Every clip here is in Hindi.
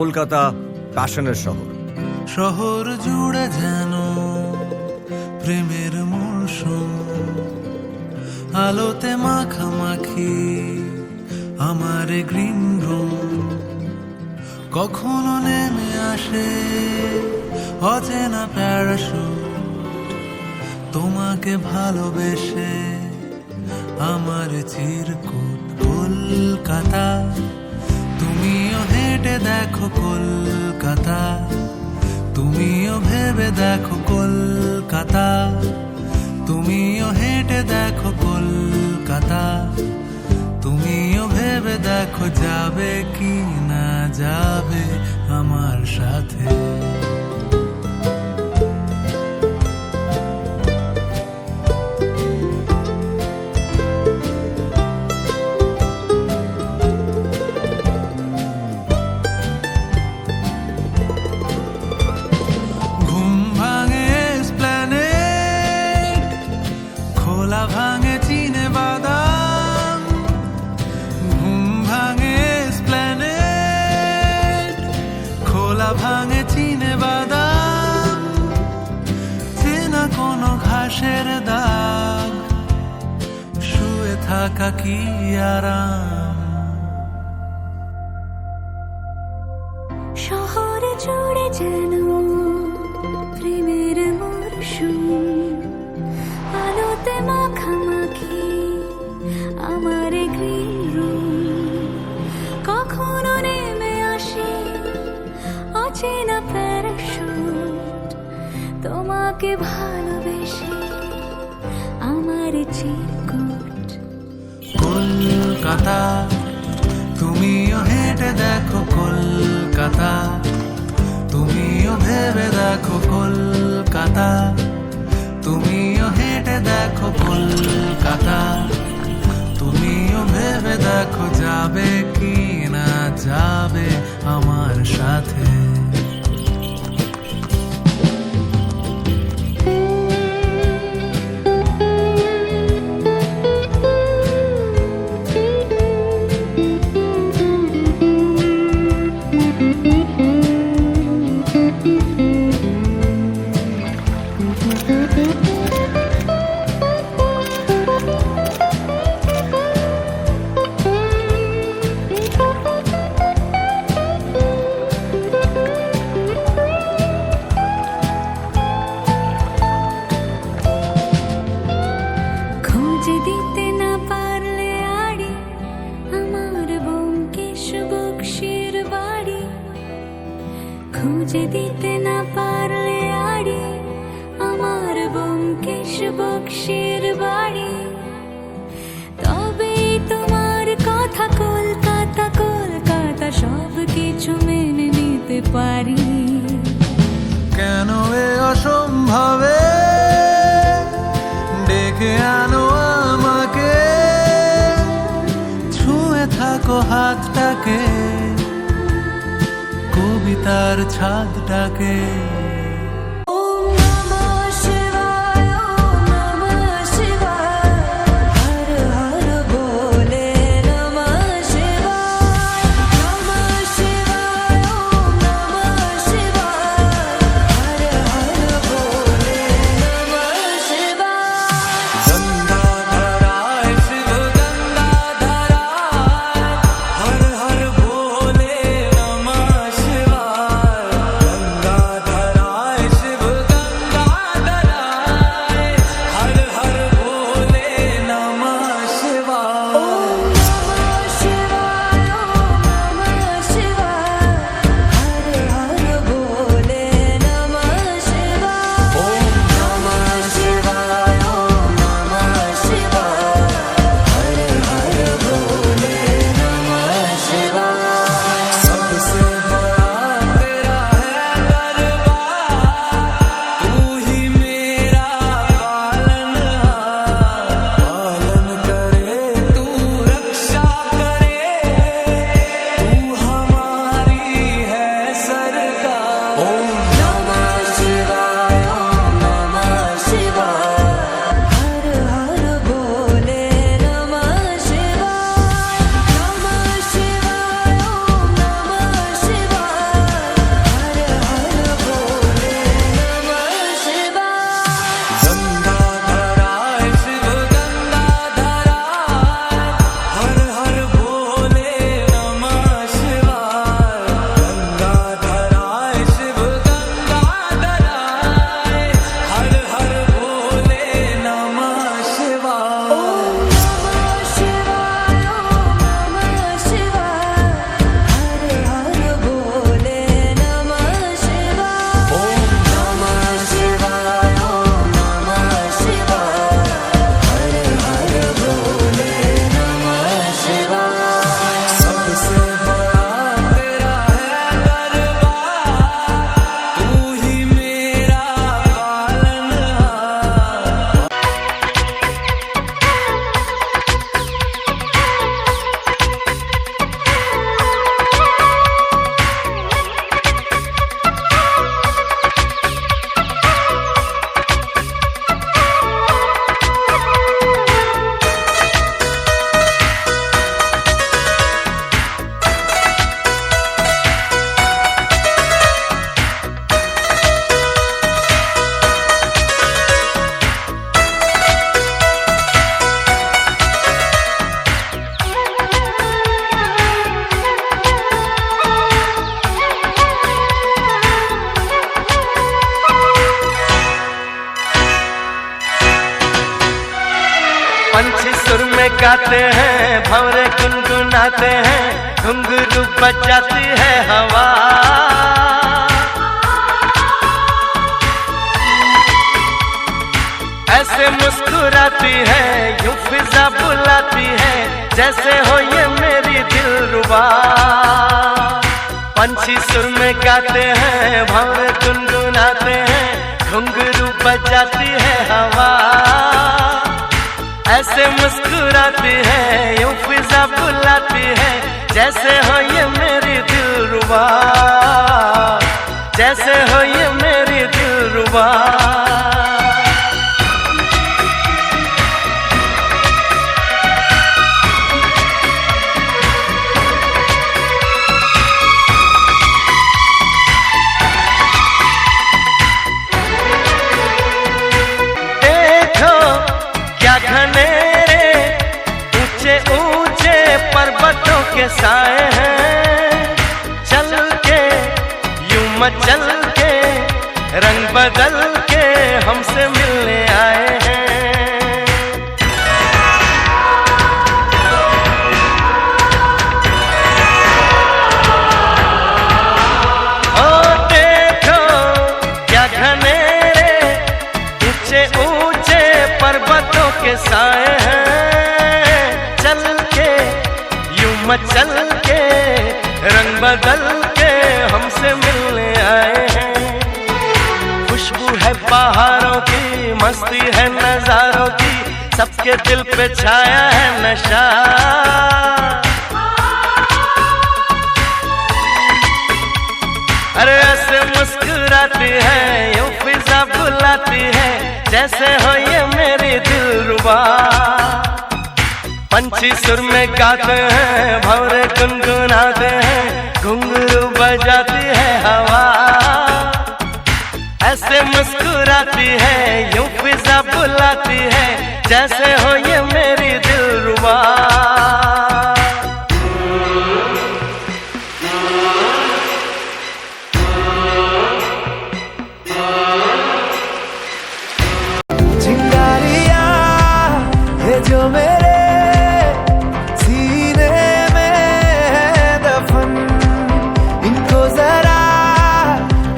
কলকাতা প্যাশনের শহর। শহর জুড়ে যেন প্রেমের মৌসুম, আলোতে মাখামাখি আমার গ্রিন রুম। কখনো নেমে আসে অচেনা প্যারাশুট, তোমাকে ভালোবেসে আমার চিরকুট। কলকাতা তুমিও হেঁটে দেখো কলকাতা, তুমিও ভেবে দেখো কলকাতা, তুমিও হেঁটে দেখো কলকাতা, তুমিও ভেবে দেখো যাবে কি না যাবে আমার সাথে। খোলা ভাঙে চিনে বাদাম, ঘুম ভাঙে এসপ্ল্যানেড, খোলা ভাঙে চিনে বাদাম, চেনা কোনো ঘাসের দাগ, শুয়ে থাকা কি আরাম। শহরে জুড়ে যেন প্রেমের মরশুম, আলোতে মাখামাখি আমার গ্রিন রুম। কখনো নেমে আসে অচেনা প্যারাশুট, তোমাকে ভালোবেসে আমার চিরকুট। কলকাতা তুমিও হেঁটে দেখো কলকাতা, তুমিও ভেবে দেখো কলকাতা, তুমিও হেঁটে দেখো কলকাতা, তুমিও ভেবে দেখো যাবে কি না যাবে আমার সাথে। খুঁজে দিতে না পারলে আড়ি আমার ব্যোমকেশ বক্সির বাড়ি, খুঁজে দিতে না পারলে আড়ি আমার ব্যোমকেশ বক্সির বাড়ি, তবে তোমার কথা কলকাতা কলকাতা সব কিছু মেনে নিতে পারি। কেন এ অসম্ভবে ডেকে আনো আমাকে, ছুঁয়ে থাকো হাতটাকে, কবিতার ছাদটাকে। गाते हैं, भंवरे गुनगुनाते हैं, घुंघरू बजाती है हवा। ऐसे मुस्कुराती है, यूं फिजा बुलाती है, जैसे हो ये मेरी दिलरुबा। पंछी सुर में गाते हैं, भंवरे गुनगुनाते हैं, घुंघरू बजाती है हवा। ऐसे मुस्कुराती है, यूं फिजा बुलाती है, जैसे हो ये मेरी दिलरुबा, जैसे हो ये मेरी दिलरुबा। घनेरे ऊंचे ऊंचे पर्वतों के साए हैं, चल के यूं मचल के रंग बदल के हमसे मिलने आए हैं। ओ देखो क्या घनेरे ऊंचे ऊंचे पर्वतों के साए हैं, चल के यूं मचल के रंग बदल के हमसे मिलने आए हैं। खुशबू है पहाड़ों की, मस्ती है नजारों की, सबके दिल पे छाया है नशा। अरे ऐसे मुस्कुराती है, यूं फिजा बुलाती है, जैसे हो ये मेरी दिलरुबा। पंछी सुर में गाते हैं, भंवरे गुनगुनाते हैं, घुंघरू बजाती है हवा। ऐसे मुस्कुराती है, यूं फिजा बुलाती है, जैसे हो ये मेरी दिलरुबा। जो मेरे सीने में है दफन, इनको जरा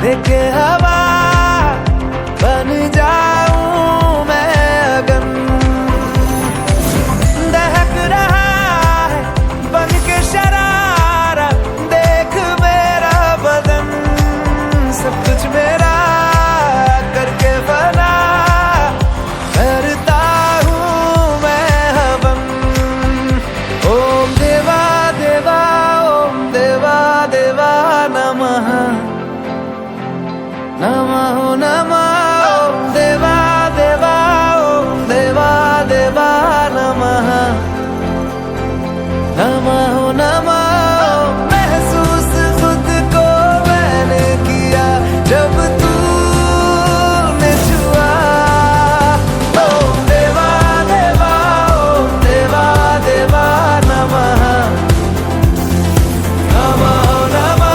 देखे हवा, बन जाऊं मैं अगन। दहक रहा है बन के शरारा, देख मेरा बदन, सब कुछ मेरा करके बना, करता नमो नमः ओम देवा देवा, ओम देवा देवा नमः, नमो नमः। महसूस खुद को मैंने किया जब तूने छुआ, ओम देवा देवा, ओम देवा देवा नमः, नमो नमः।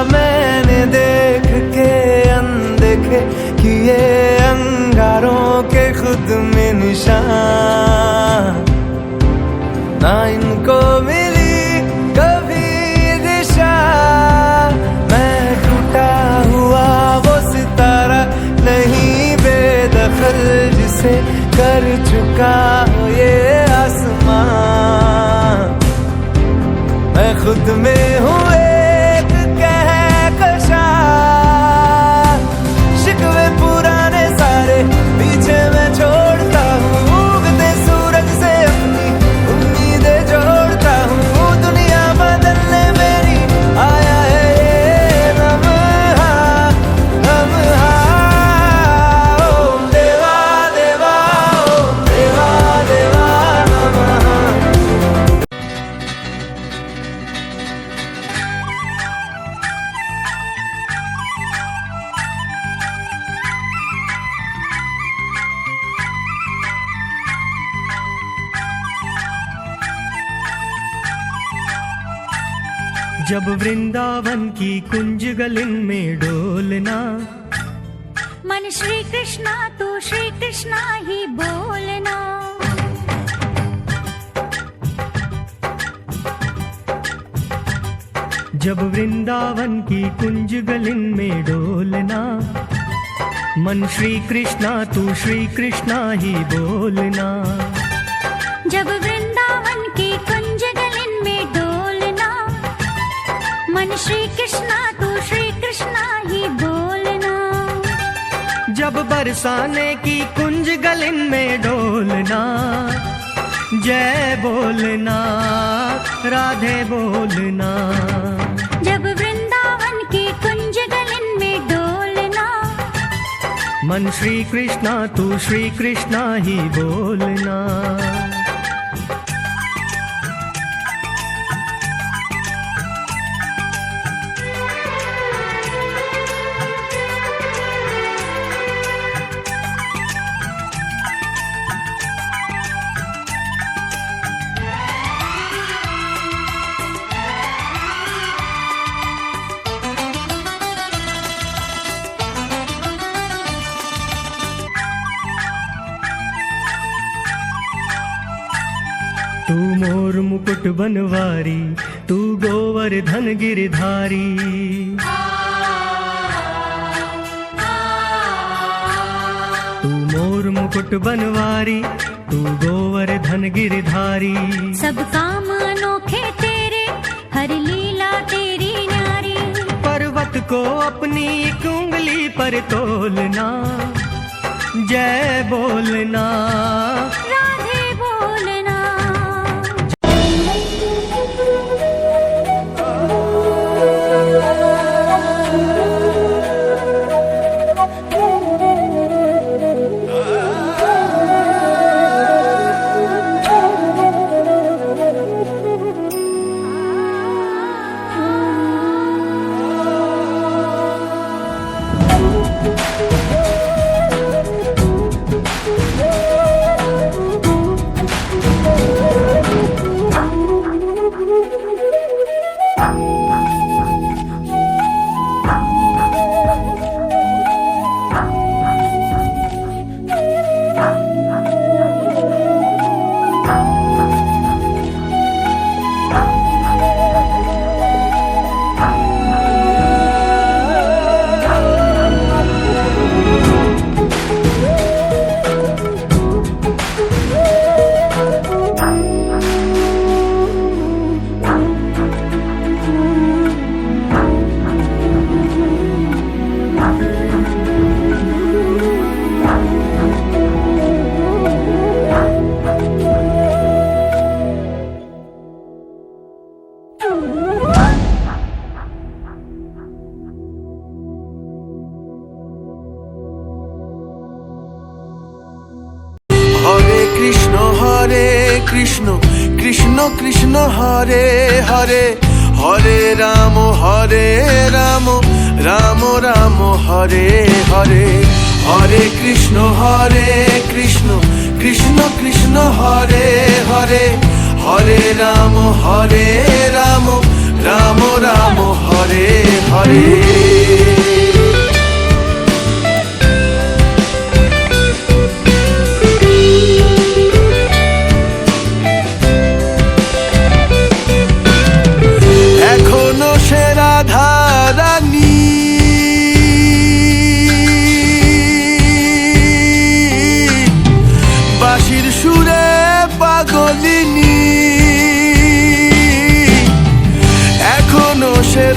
मैंने देख के अनदेखे किए अंगारों के खुद में निशान, ना इनको मिली कभी दिशा। मैं टूटा हुआ वो सितारा नहीं बेदखल, जिसे कर चुका हो ये आसमां। मैं खुद में हूँ शिकवे पुराने सारे पीछे मैं छोड़ता हूँ, उगते सूरज से अपनी उम्मीदें जोड़ता हूँ। दुनिया बदलने मेरी आया है ये लम्हा, लम्हा। ओम देवा देवा, ओम देवा देवा नमः। जब वृंदावन की कुंज गलिन में डोलना, मन श्री कृष्णा तू श्री कृष्णा ही बोलना। जब वृंदावन की कुंज गलिन में डोलना, मन श्री कृष्णा तू श्री कृष्णा ही बोलना। जब वृंदावन की कुंज गलिन में डोलना, मन श्री कृष्णा तू श्री कृष्णा ही बोलना। जब बरसाने की कुंज गलिन में डोलना, जय बोलना राधे बोलना। जब वृंदावन की कुंज गलिन में डोलना, मन श्री कृष्णा तू श्री कृष्णा ही बोलना। तू मोर मुकुट बनवारी, तू गोवर्धन गिरधारी। तू मोर मुकुट बनवारी, तू गोवर्धन गिरधारी। सब काम अनोखे तेरे, हर लीला तेरी न्यारी। पर्वत को अपनी एक उंगली पर तोलना, जय बोलना राधे बोलना। कृष्ण कृष्ण कृष्ण हरे हरे, हरे राम राम राम हरे हरे। हरे कृष्ण कृष्ण कृष्ण हरे हरे, हरे राम राम राम हरे हरे।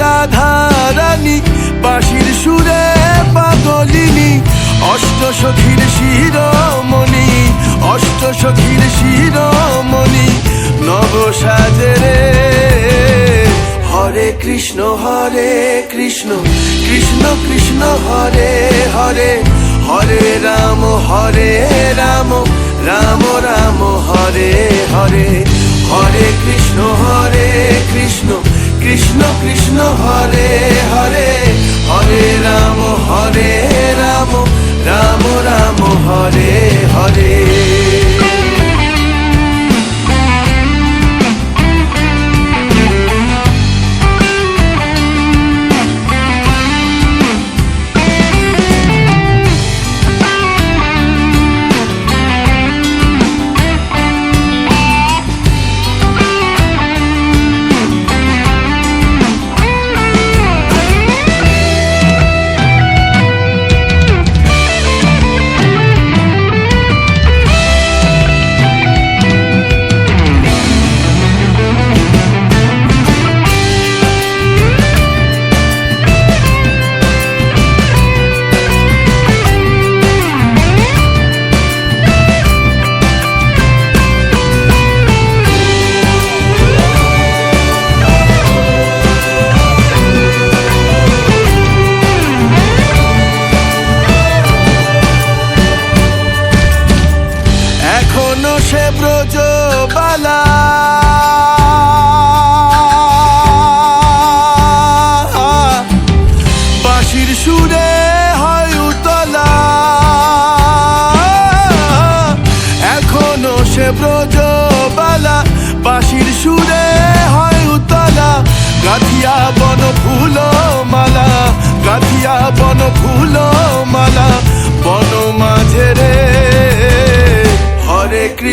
রাধারানী বাঁশির সুরে পাগলিনী, অষ্ট সখীর শিরোমণি, অষ্ট সখীর শিরোমণি নব সাজরে। হরে কৃষ্ণ কৃষ্ণ কৃষ্ণ হরে হরে, হরে রাম রাম রাম হরে হরে। হরে কৃষ্ণ কৃষ্ণ কৃষ্ণ কৃষ্ণ হরে হরে, হরে রাম রাম রাম হরে হরে।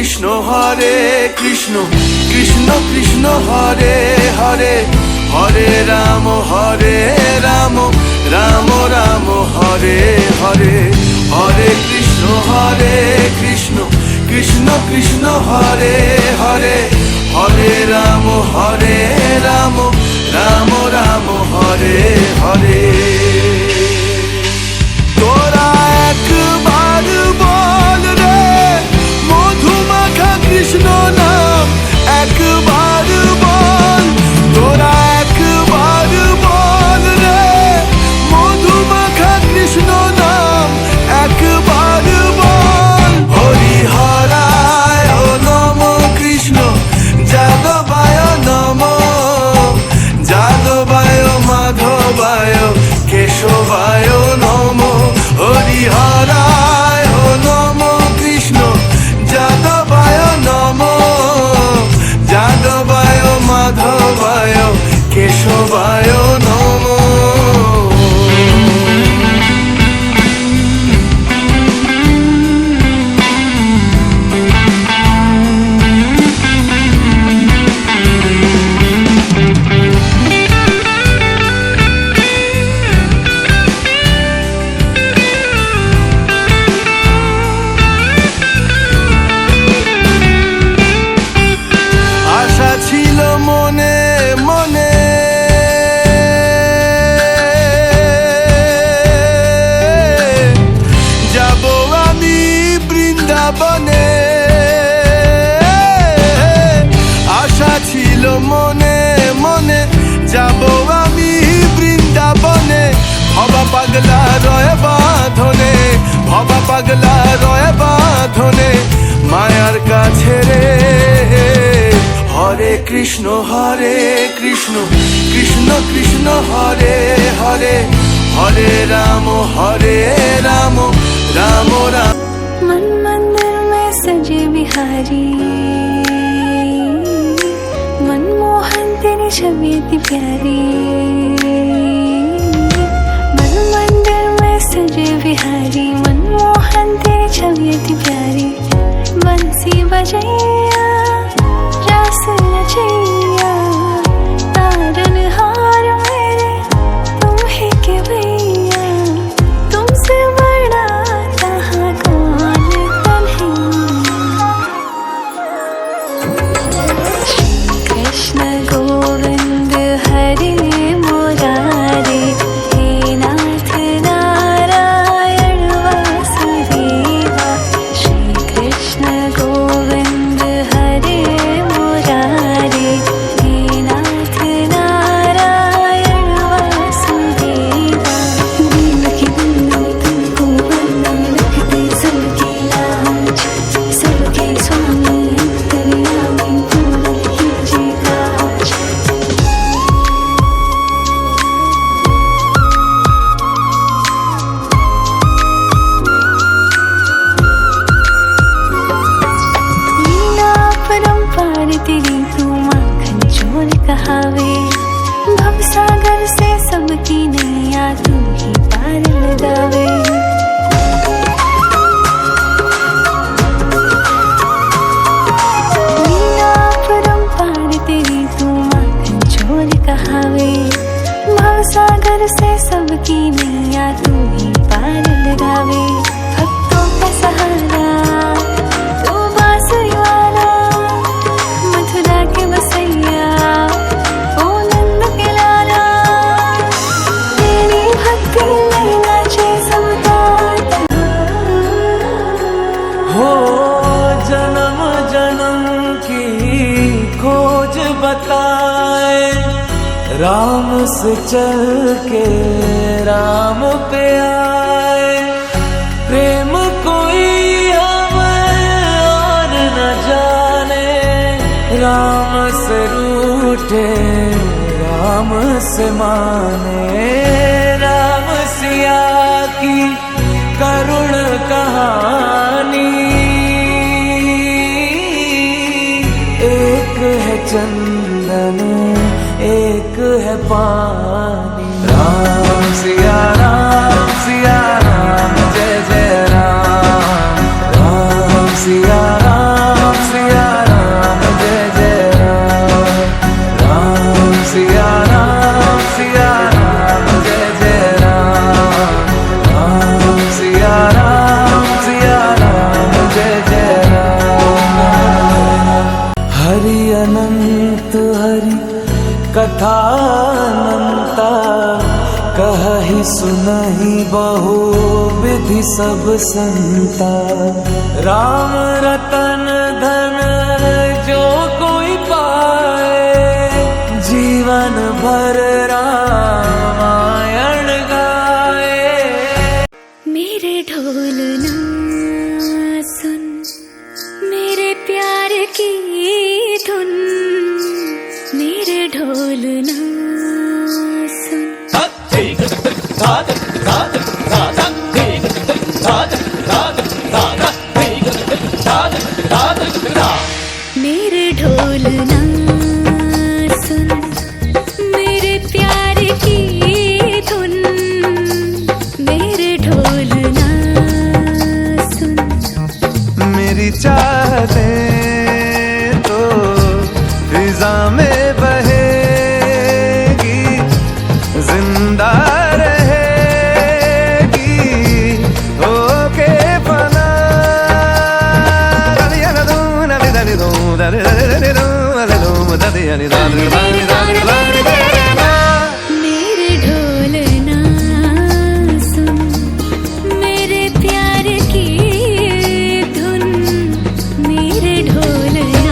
কৃষ্ণ হরে কৃষ্ণ কৃষ্ণ কৃষ্ণ হরে হরে হরে রাম রাম রাম হরে হরে হরে কৃষ্ণ কৃষ্ণ কৃষ্ণ হরে হরে হরে রাম রাম রাম হরে হরে তোরা একবার বল রে মধুমাখা কৃষ্ণ নাম একবার বল তোরা একবার বল রে মধুমাখা কৃষ্ণ নাম একবার বল হরি হরায় নম কৃষ্ণ যাদবায় নম যাদবায় মাধবায় কেশবায় নম হরি হরায় নম কৃষ্ণ যাদবায় নম যাদবায় মাধবায় কেশবায় নম পাগলা রয় বাঁধনে ভবা পাগলা রয় বাঁধনে মায়ার কাছে রে হরে কৃষ্ণ কৃষ্ণ কৃষ্ণ হরে হরে হরে রাম রাম রাম রাম मन मंदिर में सजे बिहारी मनमोहन तेरी छवि इतनी प्यारी मन मंदिर में सजे बिहारी मनमोहन तेरी छवि इतनी प्यारी बंसी बजैया रास रचैया तारन हार मेरे तुम ही के भैया तुमसे बड़ा कहाँ कौन कृष्ण गोविंद हरे मुरारे हे नाथ नारायण वासुदेवा श्री कृष्ण गोविंद हरे मुरारे हे नाथ नारायण वासुदेवा दीन की बंदन तुमको बंदन रखते सबके लाज सबके स्वामी अंतर्यामी पूर्ण कीजिए काज लीला परंपार तेरी तू माखन चोर कहावे भवसागर से सबकी नैया तू ही पार लगावे लीला परंपार तेरी तू माखन चोर कहावे भवसागर से सबकी नैया तू ही पार लगावे भक्तों का सहारा तू बांसुरी वाला मथुरा के बसैया ओ नंद के लाला तेरी भक्ति में नाचे सब गाता हो जन्म जन्म की खोज बताए राम से चल के राम पे आए प्रेम कोई हमें और न जाने राम से रूठे राम से माने राम सिया की करुण कहानी एक है चंदन एक है पानी राम सिया राम जय जय राम राम सिया राम कथा अनंता कहि सुनहि बहु विधि सब संता। राम रतन धन जो कोई पाए जीवन भर रामायण गाए। मेरे ढोल ना सुन मेरे प्यार की धुन, मेरे ढोल ना सुन। मेरे ढोल ना सुन मेरे प्यार की धुन, मेरे ढोल ना सुन। मेरी चाहतें तो फिजा में बहेगी, जिंदा रहेगी होके फना। मेरे ढोल ना सुन मेरे प्यार की धुन, मेरे ढोल ना।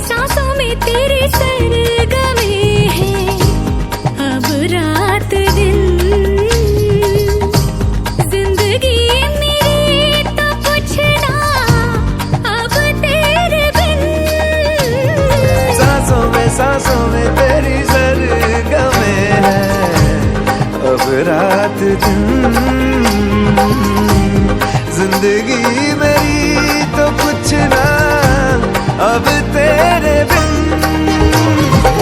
सांसों में तेरे सरगमे हैं अब रात दिन। जिंदगी मेरी तो कुछ ना अब तेरे बिन। सांसों में तेरी सरगमे है अब रात दिन। जिंदगी मेरी तो कुछ ना अब तेरे बिन।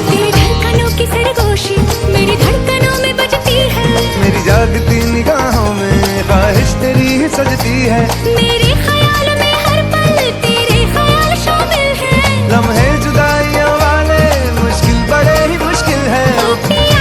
तेरी धड़कनों की सरगोशी मेरी धड़कनों में बजती है। मेरी जागती निगाहों में ख्वाहिश तेरी ही सजती है। मेरे ख्याल में हर पल तेरे ख्याल शामिल हैं। लम्हे जुदाइयों वाले मुश्किल बड़े ही मुश्किल है। ओ पिया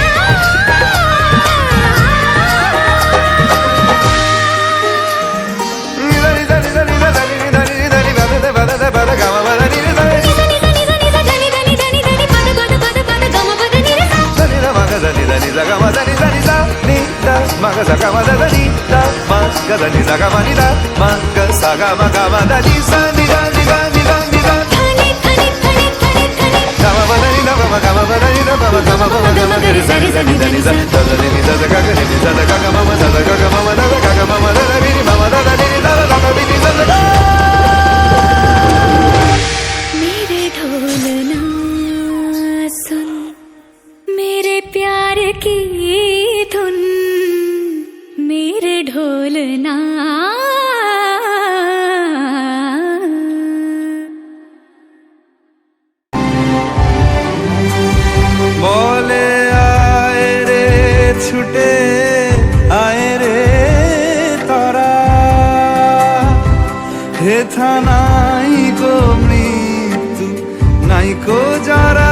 मेरे ढोल ना सुन मेरे प्यार की धुन, मेरे ढोल ना। बोले आए रे छुटे आए रे तारा, हे था नाई को मृत्यु नाई को जारा।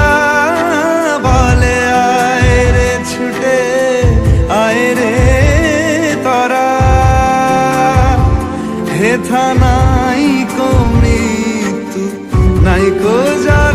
बोले आए रे छुटे आए रे तारा, हे था नाई को मृत्यु नाई को जारा।